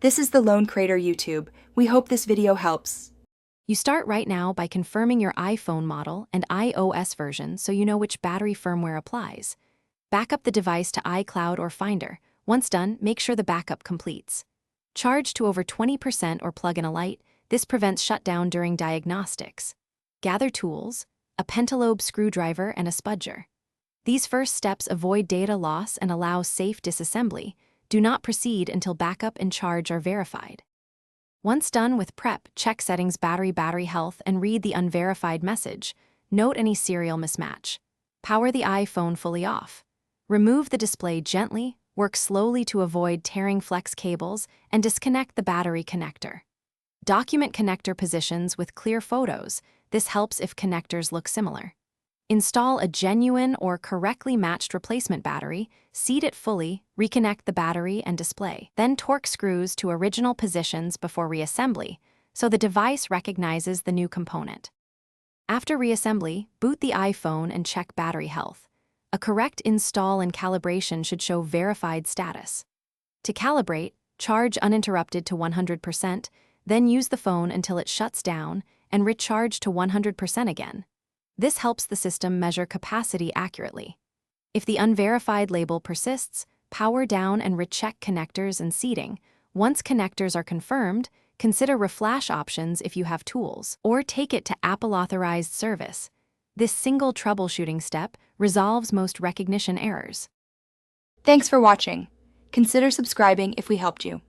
This is the Lone Crater YouTube. We hope this video helps. You start right now by confirming your iPhone model and iOS version so you know which battery firmware applies. Back up the device to iCloud or Finder. Once done, make sure the backup completes. Charge to over 20% or plug in a light. This prevents shutdown during diagnostics. Gather tools, a pentalobe screwdriver and a spudger. These first steps avoid data loss and allow safe disassembly. Do not proceed until backup and charge are verified. Once done with prep, check settings battery health and read the unverified message. Note any serial mismatch. Power the iPhone fully off. Remove the display gently, work slowly to avoid tearing flex cables, and disconnect the battery connector. Document connector positions with clear photos. This helps if connectors look similar. Install a genuine or correctly matched replacement battery, seat it fully, reconnect the battery and display. Then torque screws to original positions before reassembly, so the device recognizes the new component. After reassembly, boot the iPhone and check battery health. A correct install and calibration should show verified status. To calibrate, charge uninterrupted to 100%, then use the phone until it shuts down and recharge to 100% again. This helps the system measure capacity accurately. If the unverified label persists, power down and recheck connectors and seating. Once connectors are confirmed, consider reflash options if you have tools, or take it to Apple-authorized service. This single troubleshooting step resolves most recognition errors. Thanks for watching. Consider subscribing if we helped you.